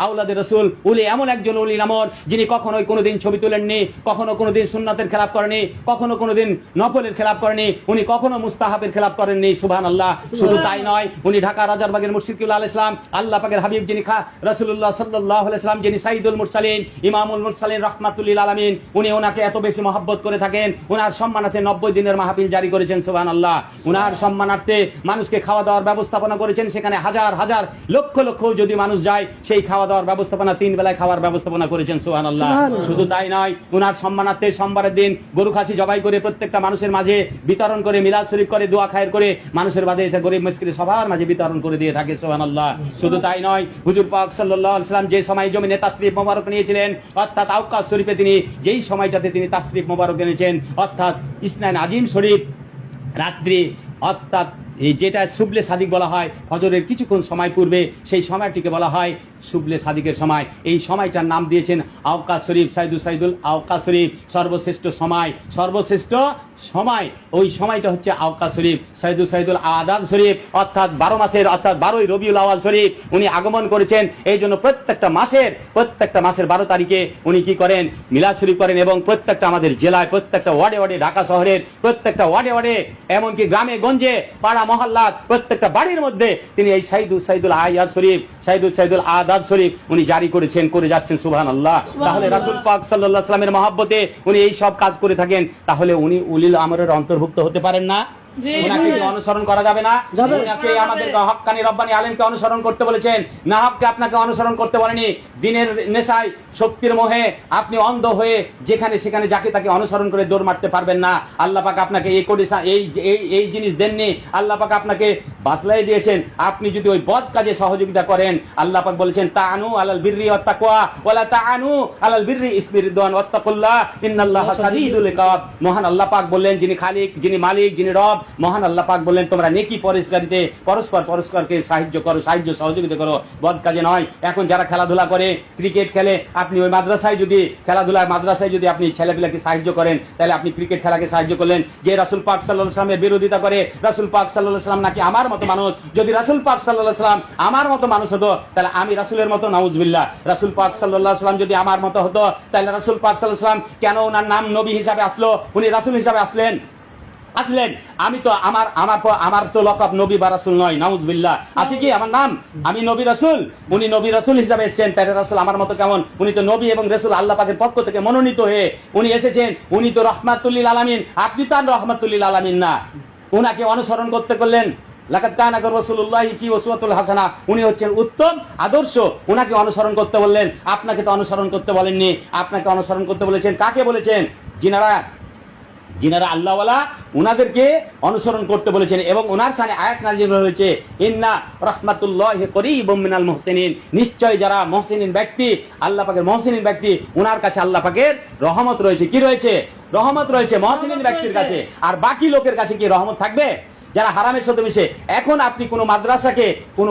আওলাদে রাসূল, উনি এমন একজন উলি আমর, যিনি কখনোই কোনোদিন ছবি তুলেননি, কখনো কোনোদিন সুন্নাতের খেলাপ করেনি, কখনো কোনোদিন নফলের খেলাপ করেনি, উনি কখনো মুস্তাহাবের খেলাপ করেননি। সুবহানাল্লাহ। শুধু তাই নয়, উনি ঢাকা রাজারবাগের মুর্শিদ কিবলা আলাইহিস সালাম, আল্লাহ পাকের হাবিব যিনি রাসূলুল্লাহ সাল্লাল্লাহু আলাইহি সাল্লাম, যিনি সাইয়্যিদুল মুরসালিন, ইমামুল মুরসালিন, রাহমাতুল লিল আলামিন, উনি ওনাকে এত বেশি মহব্বত করে থাকেন, ওনার সম্মানার্থে 90 90 দিনের মাহফিল জারি করেছেন, সুবহানাল্লাহ। উনার সম্মানার্থে মানুষকে খাওয়া দাওয়ার ব্যবস্থাপনা করেছেন, সেখানে হাজার হাজার লক্ষ লক্ষ যদি মানুষ যায় সেই খাওয়া দাওয়ার ব্যবস্থাপনা, 3 বেলায় খাওয়ার ব্যবস্থাপনা করেছেন, সুবহানাল্লাহ। শুধু তাই নয়, উনার সম্মানার্থে সোমবারের দিন গরু খাসি জবাই করে প্রত্যেকটা মানুষের মাঝে বিতরণ করে, মিলাদ শরীফ করে, দোয়া খায়ের করে মানুষের মাঝে এসে গরিব মিসকিন সবার মাঝে বিতরণ করে দিয়ে থাকে, সুবহানাল্লাহ। শুধু তাই নয়, হুজুর পাক সাল্লাল্লাহু আলাইহি ওয়াসাল্লাম যে সময় জমিনে তাশরিফ মোবারক নিয়েছিলেন, অর্থাৎ আওকাস শরীফে তিনি যেই সময়টাতে তিনি তাশরিফ মোবারক এনেছেন, অর্থাৎ ইসনান আজিম শরীফ রাত্রি, অর্থাৎ যেটা সুবলে সাদিক বলা হয়, ফজরের কিছুক্ষণ সময় পূর্বে সেই সময়টিকে বলা হয় সুবলে সাদিকের সময়। এই সময়টার নাম দিয়েছেন আওকাস শরীফ, সাইদুল আওকাস শরীফ, সর্বশ্রেষ্ঠ সময়, সর্বশ্রেষ্ঠ সময়। ওই সময়টা হচ্ছে আওকাস শরীফ, সাইদুল আদাদ শরীফ, অর্থাৎ 12 মাসের, অর্থাৎ 12ই রবিউল আওয়াল শরীফ উনি আগমন করেছেন। এই জন্য প্রত্যেকটা মাসের 12 তারিখে উনি কি করেন, মিলাদ শরীফ করেন। এবং প্রত্যেকটা আমাদের জেলায়, প্রত্যেকটা ওয়ার্ডে ওয়ার্ডে, ঢাকা শহরের প্রত্যেকটা ওয়ার্ডে ওয়ার্ডে, এমনকি গ্রামে গঞ্জে, পাড়া মহল্লা, প্রত্যেকটা বাড়ির মধ্যে তিনি এই সাইদুল আয়াত শরীফ, সাইদুল আদাদ শরীফ উনি জারি করেছেন, করে যাচ্ছেন, সুবহানাল্লাহ। তাহলে রাসূল পাক সাল্লাল্লাহু আলাইহি ওয়াসাল্লামের মহব্বতে উনি এই সব কাজ করে থাকেন, তাহলে উনি উলিল আমরের অন্তর্ভুক্ত হতে পারেন না? উনাকে অনুসরণ করা যাবে না? উনাকে আমাদের হক্কানি রব্বানি আলেমকে অনুসরণ করতে বলেছেন, না হককে আপনাকে অনুসরণ করতে বলেনি। দিনের নেশায়, শক্তির মোহে আপনি অন্ধ হয়ে যেখানে সেখানে যাকে তাকে অনুসরণ করে দৌড় মারতে পারবেন না। আল্লাহ পাক আপনাকে এই জিনিস দেননি, আল্লাহ পাক আপনাকে বাতলাই দিয়েছেন। আপনি যদি ওই বদ কাজে সহযোগিতা করেন, আল্লাহ পাক বলেছেন তাআনু আলাল বিররি ওয়াত তাকওয়া ওয়ালা তাআনু আলাল বিররি ইসবিরদান ওয়াত্তাকুল্লাহ ইন্নাল্লাহা শাদীদুল ইকাব। মহান আল্লাহ পাক বললেন, যিনি খালিক, যিনি মালিক, যিনি রব, মহান আল্লাহ পাক বললেন তোমরা নেকি পরস্পরিতে পরস্পরকে সাহায্য করো, সাহায্য সহযোগিতা করো, বদ কাজে নয়। এখন যারা খেলাধুলা করে, ক্রিকেট খেলে, আপনি ওই মাদ্রাসায় যদি খেলাধুলার মাদ্রাসায় যদি আপনি ছেলেপিলাকে সাহায্য করেন, তাহলে আপনি ক্রিকেট খেলাকে সাহায্য করলেন। যে রাসূল পাক সাল্লাল্লাহু আলাইহি ওয়াসাল্লামের বিরোধিতা করে, রাসূল পাক সাল্লাল্লাহু আলাইহি ওয়াসাল্লাম নাকি আমার মতো মানুষ, যদি রাসূল পাক সাল্লাল্লাহু আলাইহি ওয়াসাল্লাম আমার মতো মানুষ হতো, তাহলে আমি রাসূলের মতো, নাউজুবিল্লাহ। রাসূল পাক সাল্লাল্লাহু আলাইহি ওয়াসাল্লাম যদি আমার মতো হতো, তাহলে রাসূল পাক সাল্লাল্লাহু আলাইহি ওয়াসাল্লাম কেন ওনার নাম নবী হিসাবে আসলো, উনি রাসূল হিসাবে আসলেন? আমি তো আমার তো লকব নবী বা রাসূল নয়, নাউজুবিল্লাহ। আছে কি আমার নাম? আমি নবী রাসূল, উনি নবী রাসূল হিসাবে এসেছেন। তাই রাসূল আমার মতো কেমন? উনি তো নবী এবং রাসূল আল্লাহ পাকের পক্ষ থেকে মনোনীত হয়ে উনি এসেছেন। উনি তো রাহমাতুল লিল আলামিন, আপনি তো আর রাহমাতুল লিল আলামিন না। উনাকে অনুসরণ করতে করলেন, লাকাদ কানা রাসূলুল্লাহি ফি উসওয়াতুল হাসানাহ, উনি হচ্ছেন উত্তম আদর্শ, উনাকে অনুসরণ করতে বললেন। আপনাকে তো অনুসরণ করতে বলেননি, আপনাকে অনুসরণ করতে বলেছেন কাকে বলেছেন? যিনারা আল্লাহওয়ালা, উনাদেরকে অনুসরণ করতে বলেছেন। এবং ওনার সামনে আয়াত নাযিল হয়েছে, ইন্না রাহমাতুল্লাহি করিবুম মিনাল মুহসিনিন, নিশ্চয় যারা মুহসিনিন ব্যক্তি, আল্লাহ পাকের মুহসিনিন ব্যক্তি, ওনার কাছে আল্লাহ পাকের রহমত রয়েছে। কি রয়েছে? রহমত রয়েছে মুহসিনিন ব্যক্তির কাছে। আর বাকি লোকের কাছে কি রহমত থাকবে? যারা হারামের সাথে মিশে। এখন আপনি কোনো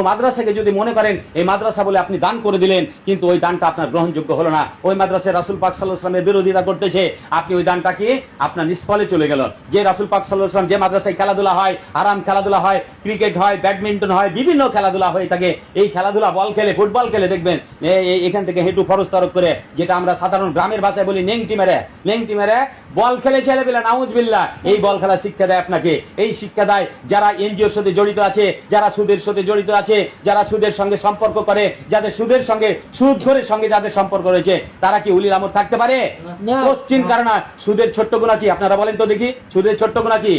মাদ্রাসাকে যদি মনে করেন এই মাদ্রাসা বলে আপনি দান করে দিলেন, কিন্তু ওই দানটা আপনার গ্রহণযোগ্য হলো না, ওই মাদ্রাসায় রাসূল পাক সাল্লাল্লাহু আলাইহি ওয়াসাল্লামের বিরোধিতা করতেছে, আপনি ওই দানটা কি আপনার নিষ্ফলে চলে গেল। যে রাসূল পাক সাল্লাল্লাহু আলাইহি ওয়াসাল্লাম যে মাদ্রাসায় খেলাধুলা হয়, হারাম খেলাধুলা হয়, ক্রিকেট হয়, ব্যাডমিন্টন হয়, বিভিন্ন খেলাধুলা হয়ে থাকে, এই খেলাধুলা বল খেলে, ফুটবল খেলে দেখবেন এখান থেকে হেঁটু ফরজ তরক করে, যেটা আমরা সাধারণ গ্রামের ভাষায় বলি নেংটি মেরে বল খেলে ছেলেপিলা, নাউজুবিল্লাহ, এই বল খেলা শিক্ষা দেয় আপনাকে। এই শিক্ষা দেয় যারা এনজিওর সাথে জড়িত আছে, যারা সুদের সাথে জড়িত আছে, যারা সুদের সঙ্গে সম্পর্ক করে, যাদের সুদের সঙ্গে, সুদখোরের সঙ্গে যাদের সম্পর্ক রয়েছে, তারা কি উলিল আমর থাকতে পারে? কোশ্চিন কারণ। সুদের ছোট্ট গুনাহ কি আপনারা বলেন তো দেখি? সুদের ছোট্ট গুনাহ কি?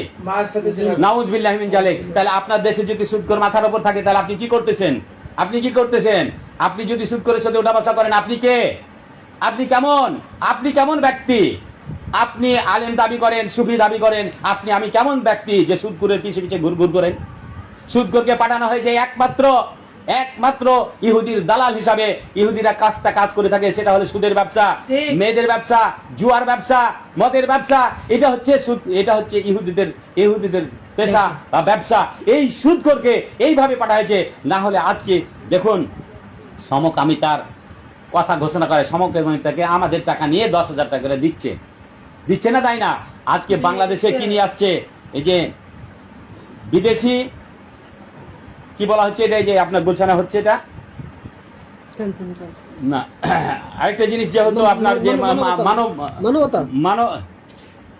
নাউজুবিল্লাহি মিন যালিক। তাহলে আপনার দেশে যদি সুদখোর মাথার উপর থাকে, তাহলে আপনি কি করতেছেন? আপনি যদি সুদখোরের সাথে ওঠা বসা করেন, আপনি কে? আপনি কেমন ব্যক্তি? আপনি আলেম দাবি করেন, সুফি দাবি করেন, আমি কেমন ব্যক্তি যে সুদখোরের পিছে পিছে ঘুরঘুর করেন? সুদখোরকে পাঠানো হয়েছে একমাত্র ইহুদির দালাল হিসাবে। ইহুদিরা কাজ করে থাকে, সেটা হলো সুদের ব্যবসা, মেয়েদের ব্যবসা, জুয়ার ব্যবসা, মদের ব্যবসা। এটা হচ্ছে ইহুদিদের পেশা বা ব্যবসা। এই সুদখোরকে এইভাবে পাঠা হয়েছে। না হলে আজকে দেখুন, সমকামিতার কথা ঘোষণা করে, সমকামিতাকে আমাদের টাকা নিয়ে 10,000 টাকা করে দিচ্ছে না, তাই না? আজকে বাংলাদেশে কি নিয়ে আসছে? এই যে বিদেশি কি বলা হচ্ছে, এটা যে আপনার গোছানো হচ্ছে, এটা না আরেকটা জিনিস, যেহেতু আপনার যে মানব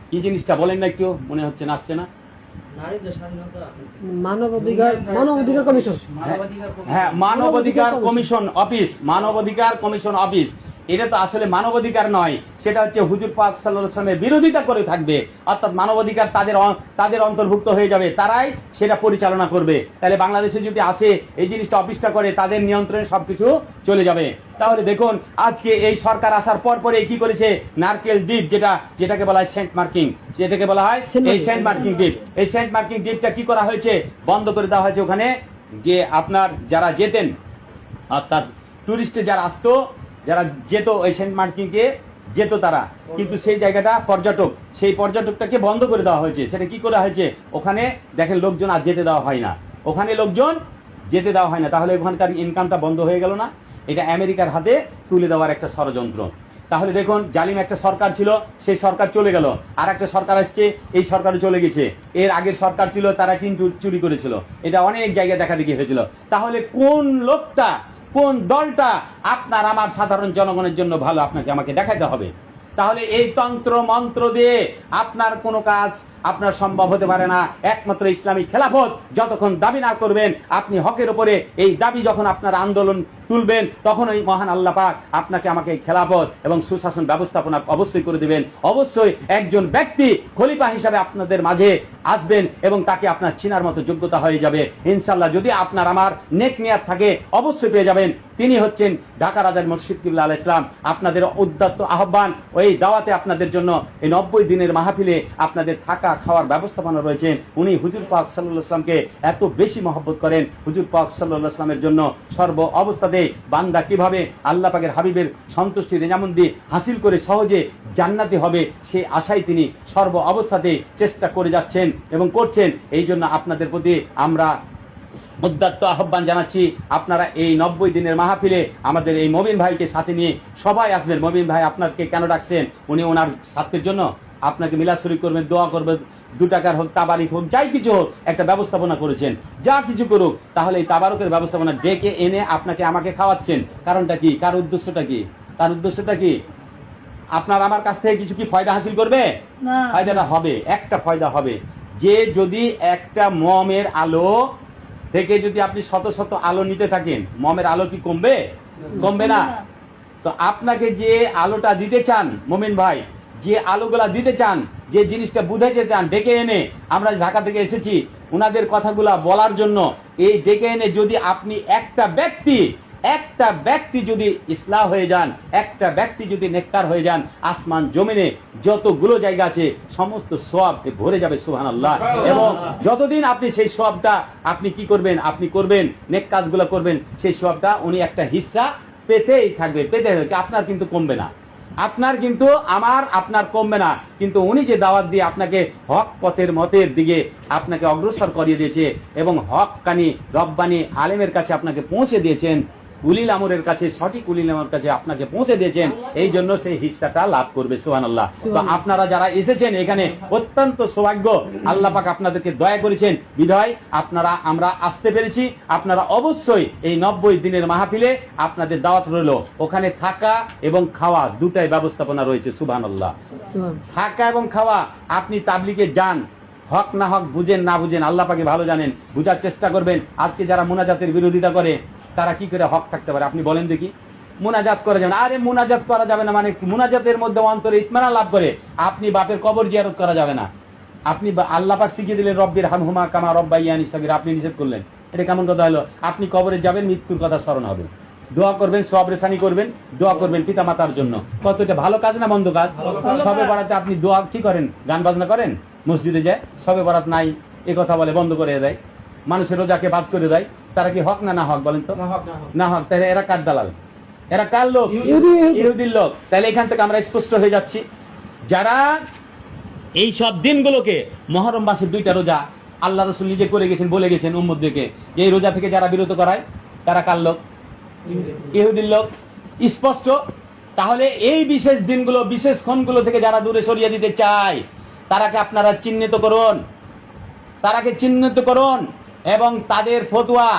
কি জিনিসটা বলেন না, একটু মনে হচ্ছে না, আসছে না। মানবাধিকার কমিশন অফিস, এটা তো আসলে মানবাধিকার নয়, সেটা হচ্ছে হুজুর পাক সাল্লাল্লাহু আলাইহি ওয়াসাল্লামের বিরোধিতা করে থাকবে, অর্থাৎ মানবাধিকার তাদের অন্তর্ভুক্ত হয়ে যাবে, তারাই সেটা পরিচালনা করবে। তাহলে বাংলাদেশে যদি আসে এই জিনিসটা অফিসটা করে, তাদের নিয়ন্ত্রণে সবকিছু চলে যাবে। তাহলে দেখুন আজকে এই সরকার আসার পর পরে কি করেছে, নারকেল দ্বীপ যেটাকে বলা হয় সেন্ট মার্কিং, যেটাকে বলা হয় এই সেন্ট মার্কিং দ্বীপ, এই সেন্ট মার্কিং দ্বীপটা কি করা হয়েছে, বন্ধ করে দেওয়া হয়েছে। ওখানে যে আপনার যারা যেতেন, অর্থাৎ টুরিস্টে যারা আসতো, যারা যেত ওই সেন্ট মার্কিংকে যেত তারা, কিন্তু সেই জায়গাটা সেই পর্যটকটাকে বন্ধ করে দেওয়া হয়েছে। সেটা কি করা হয়েছে, ওখানে দেখেন লোকজন আর যেতে দেওয়া হয় না, ওখানে লোকজন যেতে দেওয়া হয় না। তাহলে ওখানকার ইনকামটা বন্ধ হয়ে গেল না? এটা আমেরিকার হাতে তুলে দেওয়ার একটা ষড়যন্ত্র। তাহলে দেখুন জালিম একটা সরকার ছিল, সেই সরকার চলে গেল, আর একটা সরকার আসছে, এই সরকারও চলে গেছে। এর আগের সরকার ছিল, তারা কিন্তু চুরি করেছিল, এটা অনেক জায়গায় দেখা দেখি হয়েছিল। তাহলে কোন লোকটা, কোন দলটা আপনার আমার সাধারণ জনগণের জন্য ভালো, আপনাকে আমাকে দেখাতে হবে। তাহলে এই তন্ত্র মন্ত্র দিয়ে আপনার কোনো কাজ আপনার সম্ভব হতে পারে না। একমাত্র ইসলামী খেলাফত যতক্ষণ দাবি না করবেন, আপনি হকের উপরে এই দাবি যখন আপনার আন্দোলন তুলবেন, তখন ওই মহান আল্লাহ পাক আপনাকে আমাকে খেলাফত এবং সুশাসন ব্যবস্থাপনা অবশ্যই করে দিবেন। অবশ্যই একজন ব্যক্তি খলিফা হিসাবে আপনাদের মাঝে আসবেন এবং তাকে আপনার চিনার মতো যোগ্যতা হয়ে যাবে ইনশাল্লাহ। যদি আপনার আমার নেক নিয়াত থাকে অবশ্যই পেয়ে যাবেন। তিনি হচ্ছেন ঢাকা রাজার মুর্শিদ কিবলা আলাইহিস সালাম। আপনাদের উদ্যত আহ্বান, ওই দাওয়াতে আপনাদের জন্য এই 90 দিনের মাহফিলে আপনাদের থাকা খাওয়ার ব্যবস্থাপনা রয়েছেন। উনি হুজুর পাক সাল্লাল্লাহু আলাইহি ওয়াসাল্লামকে এত বেশি মহব্বত করেন। হুজুর পাক সাল্লাল্লাহু আলাইহি ওয়াসাল্লামের জন্য সর্ব অবস্থাতে বান্দা কিভাবে আল্লাহ পাকের হাবিবের সন্তুষ্টি রেজামন্দি হাসিল করে সহজে জান্নাতি হবে, সেই আশাই তিনি সর্ব অবস্থাতে চেষ্টা করে যাচ্ছেন এবং করছেন। এই জন্য আপনাদের প্রতি আমরা উদ্যত আহ্বান জানাচ্ছি, আপনারা এই 90 দিনের মাহফিলে আমাদের এই মবিন ভাইকে সাথে নিয়ে সবাই আসবেন। মবিন ভাই আপনাকে কেন ডাকছেন, উনি ওনার স্বার্থের জন্য আপনাকে মিলাদ শরীক করবেন, দোয়া করবেন, 2 টাকার হোক, তাবারিক হোক, যাই কিছু হোক, একটা ব্যবস্থাপনা করেছেন, যা কিছু করুক। তাহলে এই তাবারকের ব্যবস্থাপনা ডেকে এনে আপনাকে আমাকে খাওয়াচ্ছেন, কারণটা কি, কার উদ্দেশ্যটা কি, তার উদ্দেশ্যটা কি? আপনার আমার কাছ থেকে কিছু কি ফায়দা হাসিল করবে? ফায়দাটা হবে, একটা ফায়দা হবে, যে যদি একটা মমের আলো থেকে যদি আপনি শত শত আলো নিতে থাকেন, মমের আলো কি কমবে? কমবে না। তো আপনাকে যে আলোটা দিতে চান মুমিন ভাই, যে আলোগুলা দিতে চান, যে জিনিসটা বুঝাইতে চান, ডেকে এনে, আমরা ঢাকা থেকে এসেছি উনাদের কথাগুলা বলার জন্য, এই ডেকে এনে যদি আপনি একটা ব্যক্তি যদি ইসলাহ হয়ে যান, একটা ব্যক্তি যদি নেককার হয়ে যান, আসমান জমিনে যতগুলো জায়গা আছে সমস্ত সওয়াব ভরে যাবে, সুবহানাল্লাহ। এবং যতদিন আপনি সেই সওয়াবটা আপনি কি করবেন, আপনি করবেন, নেক কাজগুলো করবেন, সেই সওয়াবটা উনি একটা হিস্সা পেতেই থাকবে। আপনার কিন্তু কমবে না, আপনার কমবে না। কিন্তু উনি যে দাওয়াত দিয়ে আপনাকে হক পথের মতের দিকে আপনাকে অগ্রসর করিয়ে দিয়েছে এবং হক্কানি রব্বানি আলেমের কাছে আপনাকে পৌঁছে দিয়েছেন, উলিল আমরের কাছে, সঠিক উলিল আমরের কাছে আপনাকে পৌঁছে দিয়েছেন, এই জন্য সেই হিস্সাটা লাভ করবে, সুবহানাল্লাহ। তো আপনারা যারা এসেছেন এখানে অত্যন্ত সৌভাগ্য, আল্লাহ পাক আপনাদেরকে দয়া করেছেন বিধায় আমরা আসতে পেরেছি। আপনারা অবশ্যই এই 90 দিনের মাহফিলে আপনাদের দাওয়াত রইল, ওখানে থাকা এবং খাওয়া দুটাই ব্যবস্থাপনা রয়েছে, সুবহানাল্লাহ। থাকা এবং খাওয়া, আপনি তাবলিগে যান, হক না হক বুঝেন না বুঝেন আল্লাহ পাকে ভালো জানেন, বুঝার চেষ্টা করবেন। আজকে যারা মুনাজাতের বিরোধিতা করে তারা কি করে হক থাকতে পারে আপনি বলেন দেখি? মুনাজাত করা যাবে না, আরে মুনাজাত করা যাবে না মানে মুনাজাতের মধ্যে অন্তরে ইতমানান লাভ করে আপনি বাপের কবর জিয়ারত করা যাবে না। আপনি আল্লাহ পাক শিখিয়ে দিলেন রব্বির হামহুমা কামা রব্বাইয়ানি সাগীরা, আপনি নিষেধ করলেন, এটা কেমন কথা হলো? আপনি কবরে যাবেন, মৃত্যুর কথা স্মরণ হবে, দোয়া করবেন, সওয়াব রেসানি করবেন, দোয়া করবেন পিতা মাতার জন্য। কত এটা ভালো কাজ না মন্দ কাজ? সবে বরাতে আপনি দোয়া কি করেন, গান বাজনা করেন, মসজিদে যায়, সবে বরাত নাই এ কথা বলে বন্ধ করে দেয়, মানুষের রোজাকে বাদ করে দেয়। তারা কি হক না হক বলেন তো? না হক। তাহলে এরা কার দালাল, এরা কার লোক? ইহুদির লোক। তাহলে এখান থেকে আমরা স্পষ্ট হয়ে যাচ্ছি, যারা এই সব দিনগুলোকে, মহরম মাসের 2টা রোজা আল্লাহ রাসূল নিজে করে গেছেন, বলে গেছেন উম্মতদেরকে, এই রোজা থেকে যারা বিরত করায় তারা কার লোক? ইহুদির লোক, স্পষ্ট। তাহলে এই বিশেষ দিনগুলো, বিশেষ ক্ষণগুলো থেকে যারা দূরে সরিয়ে দিতে চায় তারাকে আপনারা চিহ্নিত করুন এবং তাদের ফতোয়া,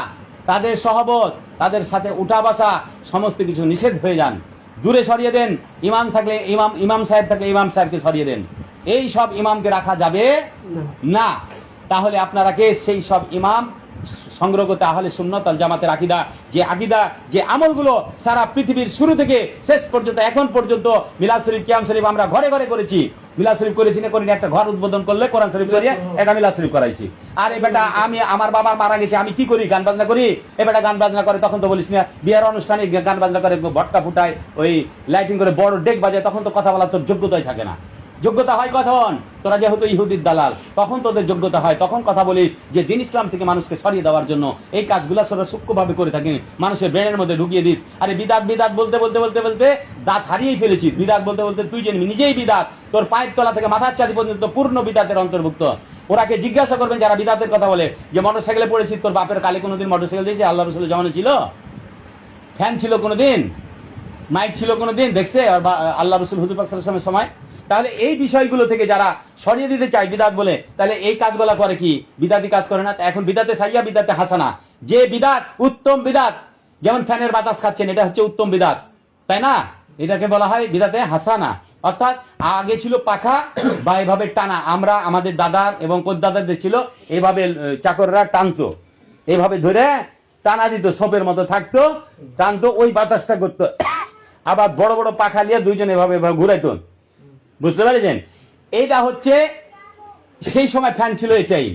তাদের সহবত, তাদের সাথে উঠা বসা সমস্ত কিছু নিষেধ হয়ে যান, দূরে সরিয়ে দেন। ইমাম থাকলে ইমাম সাহেব থাকলে ইমাম সাহেবকে সরিয়ে দেন, এই সব ইমামকে রাখা যাবে না। তাহলে আপনারা কে? সেই সব ইমাম সংগ্রহ করতে আহলে সুন্নাত ওয়াল জামাতের আকীদা, যে আমলগুলো সারা পৃথিবীর শুরু থেকে শেষ পর্যন্ত এখন পর্যন্ত মিলাদ শরীফ, কিয়াম শরীফ আমরা ঘরে ঘরে করেছি। মিলাদ শরীফ করেছি না করিনি? একটা ঘর উদ্বোধন করলে কোরআন শরীফ করিয়ে একটা মিলাদ শরীফ করাইছি। আর এই বেটা আমার বাবা মারা গেছে, আমি কি করি? গান বাজনা করি। এ বেটা গান বাজনা করে, তখন তো বলিস না। বিয়ের অনুষ্ঠানে গান বাজনা করে, ভটকা ফুটায়, ওই লাইটিং করে, বড় ডেক বাজায়, তখন তো কথা বলার তোর যোগ্যতাই থাকে না। যোগ্যতা হয় কখন? তোরা যেহেতু ইহুদির দালাল, তখন তোদের যোগ্যতা হয়। তখন কথা বলি যে দিন ইসলাম থেকে মানুষকে সরিয়ে দেওয়ার জন্য এই কাজগুলা সূক্ষ্মভাবে করে থাকি, মানুষের ব্রেনের মধ্যে ঢুকিয়ে দিস। আরে বিদাত বিদাত বলতে বলতে বলতে বলতে দাঁত হারিয়েই ফেলেছি। বিদাত বলতে বলতে তুই যে নিজেই বিদাত, তোর পায়ের তলা থেকে মাথার চাঁদি পর্যন্ত পূর্ণ বিদাতের অন্তর্ভুক্ত। ওরাকে জিজ্ঞাসা করবেন যারা বিদাতের কথা বলে যে মোটরসাইকেলে পড়েছি, তোর বাপের কালে কোনোদিন মোটরসাইকেল দিয়েছে? আল্লাহ রসুলের জামানে ছিল? ফ্যান ছিল কোনোদিন? মাইক ছিল কোনোদিন? দেখছে আল্লাহ রসুল হুজুর পাক সাল্লাল্লাহু আলাইহি ওয়াসাল্লামের সময়? তাহলে এই বিষয়গুলো থেকে যারা সরিয়ে দিতে চায় বিদাত বলে, তাহলে এই কাজগুলা করে কি? বিদাতি কাজ করে না? এখন বিদাতে সাইয়া, বিদাতে হাসানা, যে বিদাত উত্তম বিদাত, যেমন ফ্যানের বাতাস খাচ্ছেন, এটা হচ্ছে উত্তম বিদাত, তাই না? এটাকে বলা হয় বিদাতে হাসানা। অর্থাৎ আগে ছিল পাখা বা এভাবে টানা, আমরা আমাদের দাদার এবং পদ্দাদাদের ছিল এইভাবে চাকররা টানতো, এইভাবে ধরে টানা দিত, সোপের মতো থাকতো, টানতো, ওই বাতাসটা করতো। আবার বড় বড় পাখা নিয়ে দুইজন এভাবে ঘুরাইতো, বুঝতে পারছেন? এইটা হচ্ছে সেই সময় ফ্যান ছিল এটাই।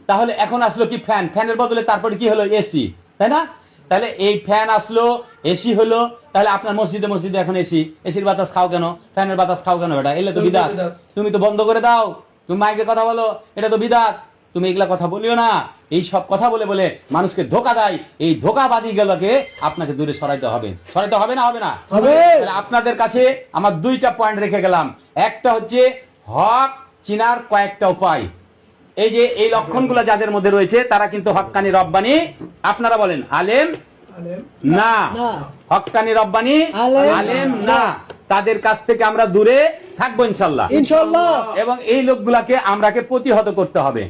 তাহলে এখন আসলো কি ফ্যান, ফ্যানের বদলে তারপরে কি হলো? এসি, তাই না? তাহলে এই ফ্যান আসলো, এসি হলো। তাহলে আপনার মসজিদে মসজিদে এখন এসি, এসির বাতাস খাও কেন? ফ্যানের বাতাস খাও কেন? এটা এলে তো বিদাত। তুমি তো বন্ধ করে দাও, তুমি মাইকে কথা বলো, এটা তো বিদাত। তুমি এগুলা কথা বলিও না। এই সব কথা বলে বলে মানুষকে ধোকা দেয়। এই ধোকাবাদী গুলোকে আপনাকে দূরে সরাইতে হবে। সরাইতে হবে না? হবে না? আপনাদের কাছে আমার দুইটা পয়েন্ট রেখে গেলাম। একটা হচ্ছে হক চিনার কয়েকটা উপায়। এই যে এই লক্ষণগুলো যাদের মধ্যে রয়েছে তারা কিন্তু হক্কানি রব্বানি, আপনারা বলেন আলেম না, হক্কানি রব্বানি আলেম না। তাদের কাছ থেকে আমরা দূরে থাকবো ইনশাল্লাহ, ইনশাল্লাহ। এবং এই লোকগুলাকে আমরাকে প্রতিহত করতে হবে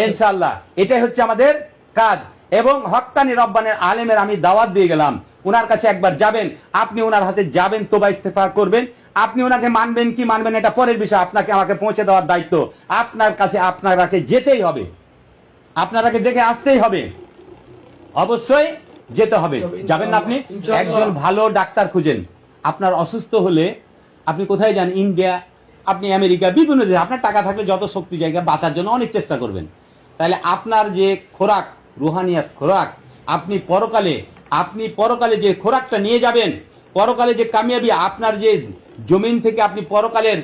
ইনশাল্লাহ। এটাই হচ্ছে আমাদের কাজ। এবং হক্কানি রব্বানির আলেমের আমি দাওয়াত দিয়ে গেলাম, ওনার কাছে একবার যাবেন, আপনি ওনার হাতে যাবেন, তোবা ইস্তেগফার করবেন। আপনি ওনাকে মানবেন কি মানবেন এটা পরের বিষয়, আপনাকে আমাকে পৌঁছে দেওয়ার দায়িত্ব আপনার কাছে। আপনাকে যেতেই হবে, আপনারাকে দেখে আসতেই হবে, অবশ্যই যেতে হবে। যাবেন না? আপনি একজন ভালো ডাক্তার খুঁজেন। আপনার অসুস্থ হলে আপনি কোথায় যান? ইন্ডিয়া, আপনি আমেরিকা, বিভিন্ন দেশে। আপনার টাকা থাকলে যত শক্তি জায়গা বাঁচার জন্য অনেক চেষ্টা করবেন। তাহলে আপনার যে খোরাক, রুহানিয়াত খোরাক, আপনি পরকালে যে খোরাকটা নিয়ে যাবেন, পরকালে যে কামিয়াবি, আপনার যে জমিন থেকে আপনি পরকালের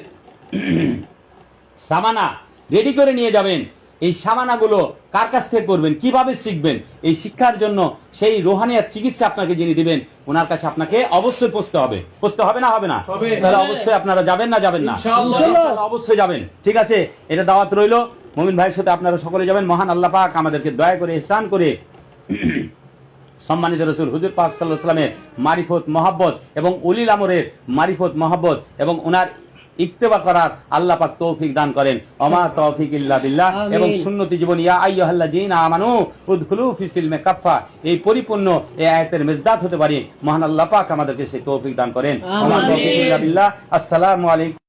সামানা রেডি করে নিয়ে যাবেন, এই সামানাগুলো কার কাছ থেকে করবেন, কিভাবে শিখবেন? এই শিক্ষার জন্য সেই রোহানিয়াত চিকিৎসা আপনাকে যিনি দিবেন, ওনার কাছে আপনাকে অবশ্যই পৌঁছতে হবে। পৌঁছতে হবে না? হবে না? তাহলে অবশ্যই আপনারা যাবেন না? যাবেন না? অবশ্যই যাবেন। ঠিক আছে, এটা দাওয়াত রইল। মুমিন ভাইয়ের সাথে আপনারা সকলে যাবেন। মহান আল্লাহ পাক আমাদেরকে দয়া করে, ইহসান করে সম্মানিত রাসূল হুজুর পাক সাল্লাল্লাহু আলাইহি ওয়াসাল্লামের মারিফত মহব্বত এবং উলিল আমরের মারিফত মহব্বত এবং ওনার ইত্তেবা করার আল্লাহ পাক তৌফিক দান করেন। ওমা তৌফিক ইল্লা বিল্লাহ। এবং সুন্নতি জীবন, ইয়া আইয়ুহাল্লাযীনা আমানু উদখুলু ফিস সিলমি কাফা, এই পরিপূর্ণ এই আয়াতের মেজদাত হতে পারি। মহান আল্লাহ পাক আমাদেরকে সেই তৌফিক দান করেন। ওমা তৌফিক ইল্লা বিল্লাহ। আসসালামু আলাইকুম।